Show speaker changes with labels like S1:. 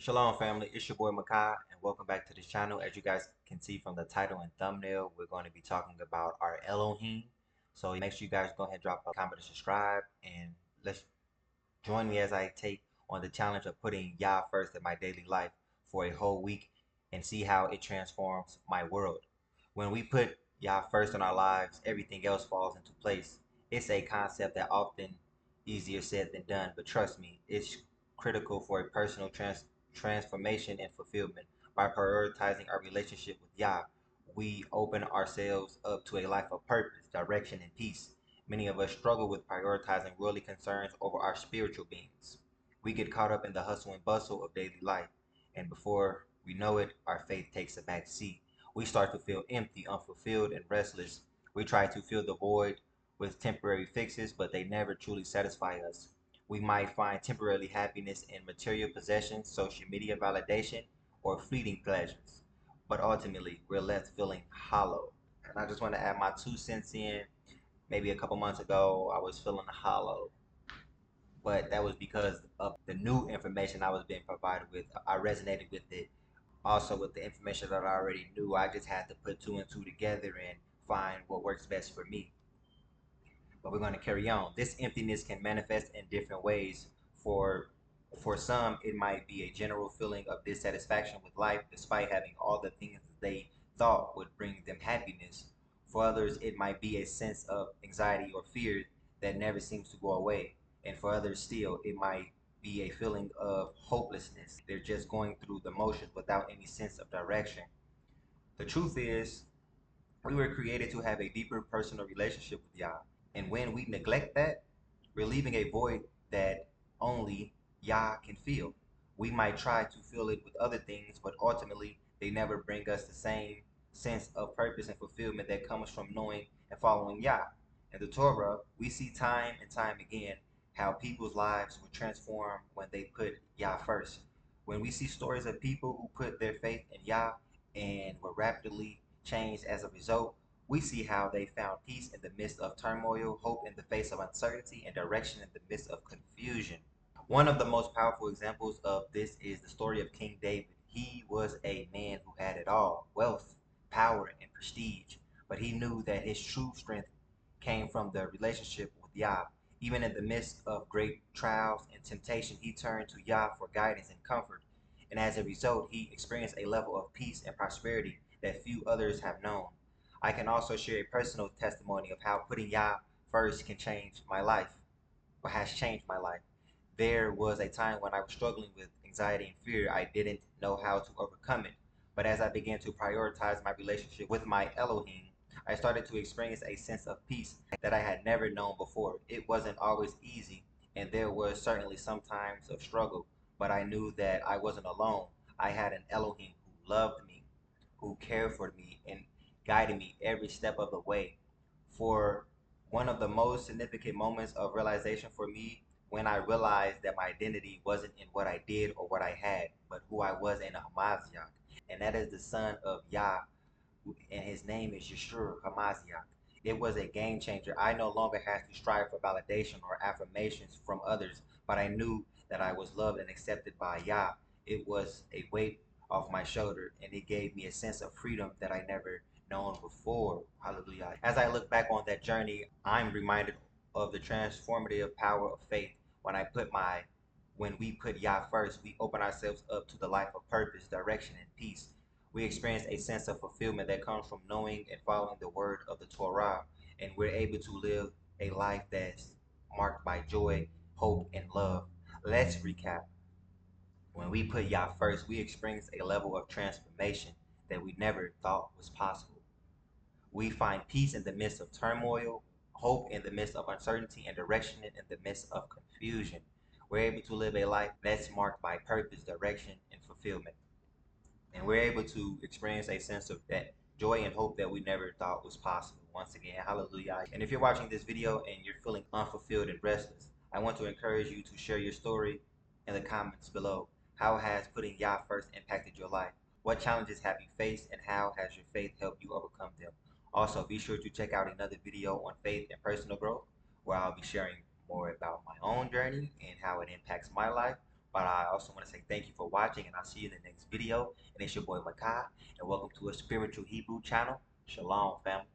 S1: Shalom family, it's your boy Makai and welcome back to this channel. As you guys can see from the title and thumbnail, we're going to be talking about our Elohim. So make sure you guys go ahead and drop a comment and subscribe, and let's join me as I take on the challenge of putting Yah first in my daily life for a whole week and see how it transforms my world. When we put Yah first in our lives, everything else falls into place. It's a concept that often easier said than done, but trust me, it's critical for a personal transformation and fulfillment. By prioritizing our relationship with Yah, we open ourselves up to a life of purpose, direction, and peace. Many of us struggle with prioritizing worldly concerns over our spiritual beings. We get caught up in the hustle and bustle of daily life, and before we know it, our faith takes a back seat. We start to feel empty, unfulfilled, and restless. We try to fill the void with temporary fixes, but they never truly satisfy us. We might find temporary happiness in material possessions, social media validation, or fleeting pleasures, but ultimately we're left feeling hollow. And I just want to add my 2 cents in. Maybe a couple months ago, I was feeling hollow, but that was because of the new information I was being provided with. I resonated with it. Also, with the information that I already knew, I just had to put two and two together and find what works best for me. But we're going to carry on. This emptiness can manifest in different ways. For for some, it might be a general feeling of dissatisfaction with life, despite having all the things that they thought would bring them happiness. For others, it might be a sense of anxiety or fear that never seems to go away. And for others still, it might be a feeling of hopelessness. They're just going through the motions without any sense of direction. The truth is, we were created to have a deeper personal relationship with Yah. And when we neglect that, we're leaving a void that only Yah can fill. We might try to fill it with other things, but ultimately they never bring us the same sense of purpose and fulfillment that comes from knowing and following Yah. In the Torah, we see time and time again how people's lives were transformed when they put Yah first. When we see stories of people who put their faith in Yah and were rapidly changed as a result, we see how they found peace in the midst of turmoil, hope in the face of uncertainty, and direction in the midst of confusion. One of the most powerful examples of this is the story of King David. He was a man who had it all: wealth, power, and prestige. But he knew that his true strength came from the relationship with Yah. Even in the midst of great trials and temptation, he turned to Yah for guidance and comfort. And as a result, he experienced a level of peace and prosperity that few others have known. I can also share a personal testimony of how putting Yah first can change my life, or has changed my life. There was a time when I was struggling with anxiety and fear. I didn't know how to overcome it. But as I began to prioritize my relationship with my Elohim, I started to experience a sense of peace that I had never known before. It wasn't always easy, and there was certainly some times of struggle, but I knew that I wasn't alone. I had an Elohim who loved me, who cared for me, and guided me every step of the way. For one of the most significant moments of realization for me, when I realized that my identity wasn't in what I did or what I had, but who I was in Hamaziach, and that is the son of Yah, and his name is Yeshua Hamaziach. It was a game changer. I no longer had to strive for validation or affirmations from others, but I knew that I was loved and accepted by Yah. It was a weight off my shoulder, and it gave me a sense of freedom that I never known before. Hallelujah. As I look back on that journey, I'm reminded of the transformative power of faith. When we put Yah first, we open ourselves up to the life of purpose, direction, and peace. We experience a sense of fulfillment that comes from knowing and following the word of the Torah, and we're able to live a life that's marked by joy, hope, and love. Let's recap. When we put Yah first, we experience a level of transformation that we never thought was possible. We find peace in the midst of turmoil, hope in the midst of uncertainty, and direction in the midst of confusion. We're able to live a life that's marked by purpose, direction, and fulfillment. And we're able to experience a sense of that joy and hope that we never thought was possible. Once again, hallelujah. And if you're watching this video and you're feeling unfulfilled and restless, I want to encourage you to share your story in the comments below. How has putting Yah first impacted your life? What challenges have you faced, and how has your faith helped you overcome them? Also, be sure to check out another video on faith and personal growth, where I'll be sharing more about my own journey and how it impacts my life. But I also want to say thank you for watching, and I'll see you in the next video. And it's your boy Makai, and welcome to a spiritual Hebrew channel. Shalom, family.